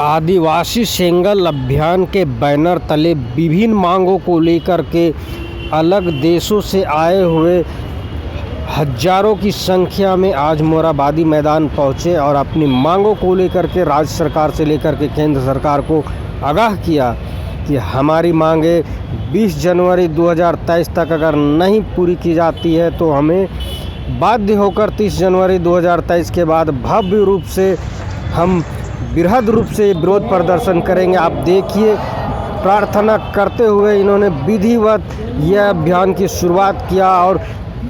आदिवासी सेंगल अभियान के बैनर तले विभिन्न मांगों को लेकर के अलग देशों से आए हुए हजारों की संख्या में आज मोरहाबादी मैदान पहुंचे और अपनी मांगों को लेकर के राज्य सरकार से लेकर के केंद्र सरकार को आगाह किया कि हमारी मांगे 20 जनवरी 2023 तक अगर नहीं पूरी की जाती है तो हमें बाध्य होकर 30 जनवरी 2023 के बाद भव्य रूप से हम बृहद रूप से विरोध प्रदर्शन करेंगे। आप देखिए, प्रार्थना करते हुए इन्होंने विधिवत यह अभियान की शुरुआत किया और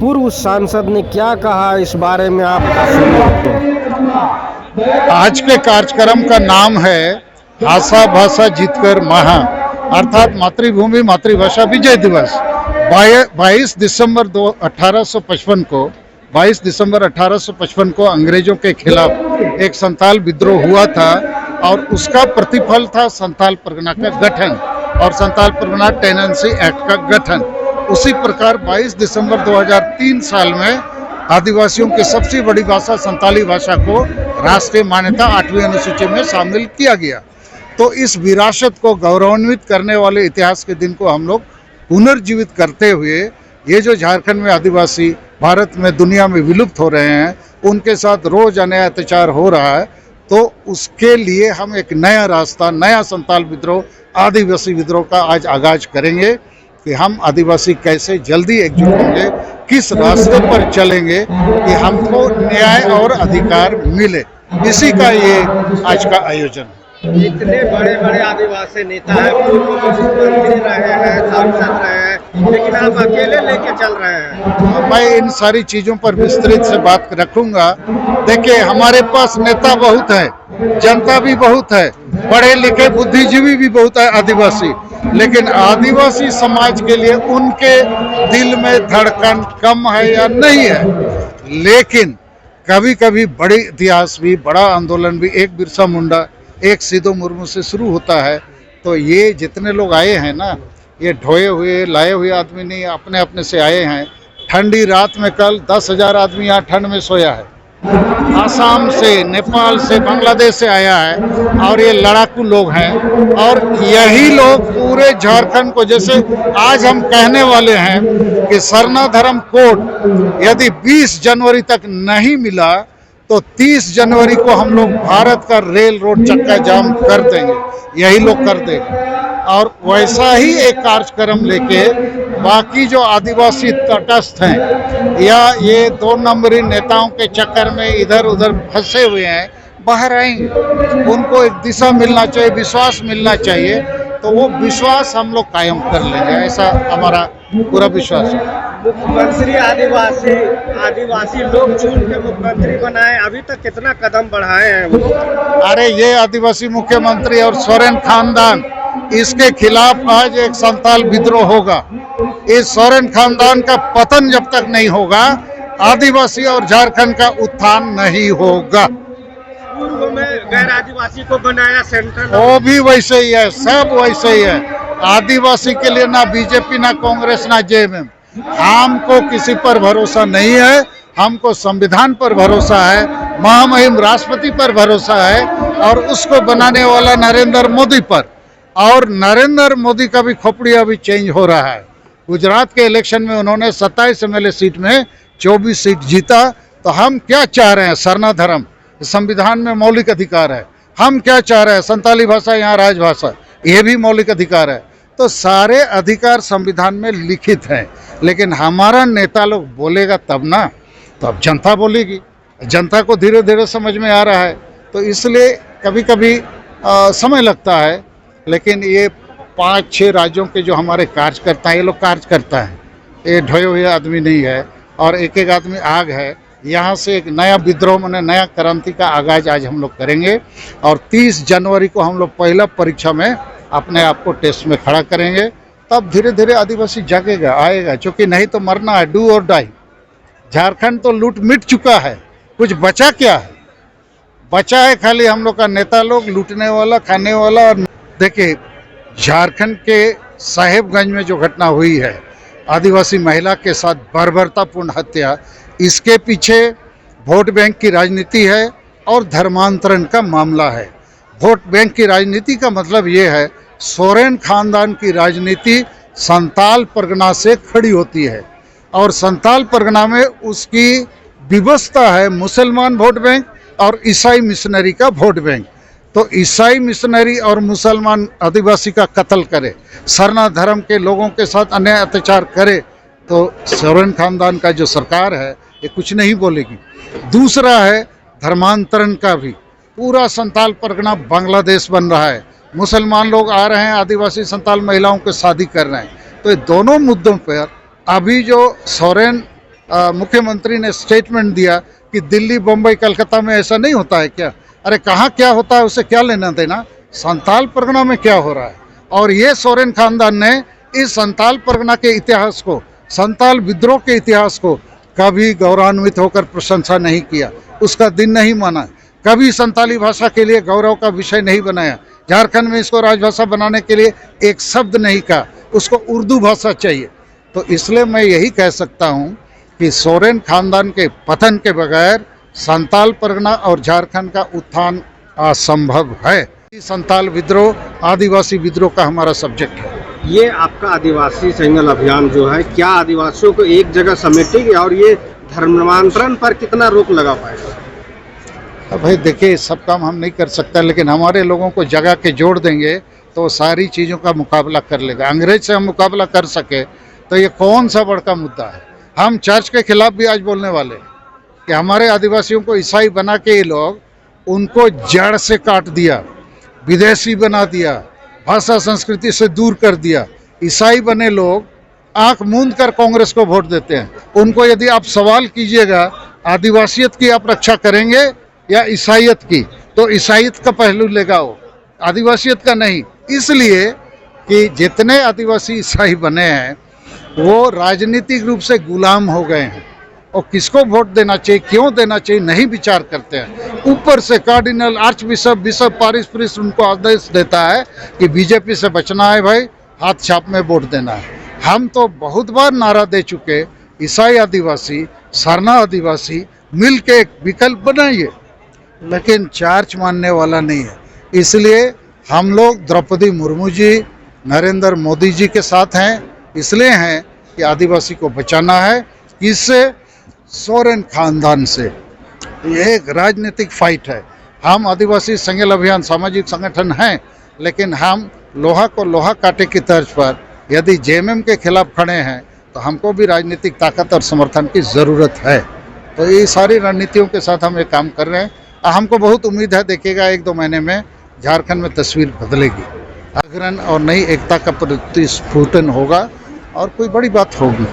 पूर्व सांसद ने क्या कहा इस बारे में आप सुनिए। आज के कार्यक्रम का नाम है आशा भाषा जीतकर महा, अर्थात मातृभूमि मातृभाषा विजय दिवस। 22 दिसंबर 1855 को अंग्रेजों के खिलाफ एक संथाल विद्रोह हुआ था और उसका प्रतिफल था संथाल परगना का गठन और संथाल परगना टेनेंसी एक्ट का गठन। उसी प्रकार 22 दिसंबर 2003 साल में आदिवासियों की सबसे बड़ी भाषा संथाली भाषा को राष्ट्रीय मान्यता 8वीं अनुसूची में शामिल किया गया। तो इस विरासत को गौरवान्वित करने वाले इतिहास के दिन को हम लोग पुनर्जीवित करते हुए ये जो झारखंड में आदिवासी भारत में दुनिया में विलुप्त हो रहे हैं, उनके साथ रोज अन्याय अत्याचार हो रहा है, तो उसके लिए हम एक नया रास्ता, नया संथाल विद्रोह, आदिवासी विद्रोह का आज आगाज करेंगे कि हम आदिवासी कैसे जल्दी एकजुट होंगे, किस रास्ते पर चलेंगे कि हमको न्याय और अधिकार मिले। इसी का ये आज का आयोजन है। इतने बड़े बड़े आदिवासी नेता हैं, पूर्व मुख्यमंत्री रहे हैं, सांसद रहे हैं, लेकिन आप अकेले लेके चल रहे हैं। मैं इन सारी चीजों पर विस्तृत से बात रखूंगा। देखिए, हमारे पास नेता बहुत है, जनता भी बहुत है, पढ़े लिखे बुद्धिजीवी भी बहुत है आदिवासी, लेकिन आदिवासी समाज के लिए उनके दिल में धड़कन कम है या नहीं है। लेकिन कभी कभी बड़ी इतिहास भी, बड़ा आंदोलन भी, एक बिरसा मुंडा, एक सिद्धू मुर्मू से शुरू होता है। तो ये जितने लोग आए हैं ना, ये ढोए हुए लाए हुए आदमी नहीं, अपने अपने से आए हैं। ठंडी रात में कल 10,000 आदमी यहाँ ठंड में सोया है। आसाम से, नेपाल से, बांग्लादेश से आया है और ये लड़ाकू लोग हैं। और यही लोग पूरे झारखंड को, जैसे आज हम कहने वाले हैं कि सरना धर्म कोड यदि 20 जनवरी तक नहीं मिला तो 30 जनवरी को हम लोग भारत का रेल रोड चक्का जाम कर देंगे, यही लोग कर देंगे। और वैसा ही एक कार्यक्रम लेके बाकी जो आदिवासी तटस्थ हैं या ये 2 नंबरी नेताओं के चक्कर में इधर उधर फंसे हुए हैं, बाहर आएंगे। उनको एक दिशा मिलना चाहिए, विश्वास मिलना चाहिए, तो वो विश्वास हम लोग कायम कर लेंगे, ऐसा हमारा पूरा विश्वास है। मुख्यमंत्री आदिवासी लोग चुन के मुख्यमंत्री बनाए, अभी तक कितना कदम बढ़ाए हैं वो? अरे ये आदिवासी मुख्यमंत्री और सोरेन खानदान, इसके खिलाफ आज एक संथाल विद्रोह होगा। इस सोरेन खानदान का पतन जब तक नहीं होगा, आदिवासी और झारखंड का उत्थान नहीं होगा। पूर्व में गैर आदिवासी को बनाया सेंट्रल, वो भी वैसे ही है, सब वैसे ही है। आदिवासी के लिए ना बीजेपी, ना कांग्रेस, ना जेएमएम। हमको किसी पर भरोसा नहीं है, हमको संविधान पर भरोसा है, महामहिम राष्ट्रपति पर भरोसा है और उसको बनाने वाला नरेंद्र मोदी पर। और नरेंद्र मोदी का भी खोपड़ी अभी चेंज हो रहा है। गुजरात के इलेक्शन में उन्होंने 27 एमएलए सीट में 24 सीट जीता। तो हम क्या चाह रहे हैं? सरना धर्म संविधान में मौलिक अधिकार है। हम क्या चाह रहे हैं? संथाली भाषा यहाँ राजभाषा, ये भी मौलिक अधिकार है। तो सारे अधिकार संविधान में लिखित हैं, लेकिन हमारा नेता लोग बोलेगा तब ना, तो अब जनता बोलेगी। जनता को धीरे धीरे समझ में आ रहा है, तो इसलिए कभी कभी समय लगता है, लेकिन ये 5-6 राज्यों के जो हमारे कार्यकर्ता हैं, ये लोग कार्य करता है, ये ढोए हुए आदमी नहीं है और एक एक आदमी आग है। यहाँ से एक नया विद्रोह, माने नया क्रांति का आगाज आज हम लोग करेंगे और 30 जनवरी को हम लोग पहला परीक्षा में अपने आप को टेस्ट में खड़ा करेंगे। तब धीरे धीरे आदिवासी जागेगा, आएगा, क्योंकि नहीं तो मरना है, डू और डाई। झारखंड तो लूट मिट चुका है, कुछ बचा क्या है? बचा है खाली हम लोग का नेता लोग, लूटने वाला, खाने वाला। और देखिए, झारखंड के साहेबगंज में जो घटना हुई है, आदिवासी महिला के साथ बर्बरतापूर्ण हत्या, इसके पीछे वोट बैंक की राजनीति है और धर्मांतरण का मामला है। वोट बैंक की राजनीति का मतलब ये है, सोरेन खानदान की राजनीति संताल परगना से खड़ी होती है और संताल परगना में उसकी व्यवस्था है मुसलमान वोट बैंक और ईसाई मिशनरी का वोट बैंक। तो ईसाई मिशनरी और मुसलमान आदिवासी का कत्ल करे, सरना धर्म के लोगों के साथ अन्याय अत्याचार करे, तो सोरेन खानदान का जो सरकार है ये कुछ नहीं बोलेगी। दूसरा है धर्मांतरण का भी, पूरा संताल परगना बांग्लादेश बन रहा है, मुसलमान लोग आ रहे हैं, आदिवासी संताल महिलाओं को शादी कर रहे हैं। तो ये दोनों मुद्दों पर अभी जो सोरेन मुख्यमंत्री ने स्टेटमेंट दिया कि दिल्ली, बम्बई, कलकत्ता में ऐसा नहीं होता है क्या? अरे कहाँ क्या होता है, उसे क्या लेना देना? संताल परगना में क्या हो रहा है? और ये सोरेन खानदान ने इस संताल परगना के इतिहास को, संताल विद्रोह के इतिहास को कभी गौरवान्वित होकर प्रशंसा नहीं किया, उसका दिन नहीं माना, कभी संताली भाषा के लिए गौरव का विषय नहीं बनाया, झारखंड में इसको राजभाषा बनाने के लिए एक शब्द नहीं कहा, उसको उर्दू भाषा चाहिए। तो इसलिए मैं यही कह सकता हूँ कि सोरेन खानदान के पतन के बगैर संताल परगना और झारखंड का उत्थान असंभव है। संताल विद्रोह, आदिवासी विद्रोह का हमारा सब्जेक्ट है। ये आपका आदिवासी सेंगल अभियान जो है, क्या आदिवासियों को एक जगह समेटेगी और ये धर्मांतरण पर कितना रोक लगा पाएगा? अब भाई देखिए, सब काम हम नहीं कर सकते, लेकिन हमारे लोगों को जगह के जोड़ देंगे तो सारी चीज़ों का मुकाबला कर लेगा। अंग्रेज से हम मुकाबला कर सके तो ये कौन सा बड़का मुद्दा है। हम चर्च के खिलाफ भी आज बोलने वाले हैं कि हमारे आदिवासियों को ईसाई बना के ये लोग उनको जड़ से काट दिया, विदेशी बना दिया, भाषा संस्कृति से दूर कर दिया। ईसाई बने लोग आंख मूंद कर कांग्रेस को वोट देते हैं। उनको यदि आप सवाल कीजिएगा आदिवासियत की आप रक्षा करेंगे या ईसाइयत की, तो ईसाइयत का पहलू लेगा वो, आदिवासियत का नहीं। इसलिए कि जितने आदिवासी ईसाई बने हैं वो राजनीतिक रूप से गुलाम हो गए हैं और किसको वोट देना चाहिए, क्यों देना चाहिए, नहीं विचार करते हैं। ऊपर से cardinal, archbishop, bishop, parish priest उनको आदेश देता है कि बीजेपी से बचना है भाई, हाथ छाप में वोट देना है। हम तो बहुत बार नारा दे चुके, ईसाई आदिवासी, सरना आदिवासी मिल के एक विकल्प बनाइए, लेकिन चार्ज मानने वाला नहीं है। इसलिए हम लोग द्रौपदी मुर्मू जी, नरेंद्र मोदी जी के साथ हैं। इसलिए हैं कि आदिवासी को बचाना है। किससे? सोरेन खानदान से। ये एक राजनीतिक फाइट है। हम आदिवासी सेंगल अभियान सामाजिक संगठन हैं, लेकिन हम लोहा को लोहा काटे की तर्ज पर यदि जेएमएम के खिलाफ खड़े हैं तो हमको भी राजनीतिक ताकत और समर्थन की ज़रूरत है। तो ये सारी रणनीतियों के साथ हम ये काम कर रहे हैं। हमको बहुत उम्मीद है, देखिएगा 1-2 महीने में झारखंड में तस्वीर बदलेगी, जागरण और नई एकता का प्रतिस्फुटन होगा और कोई बड़ी बात होगी।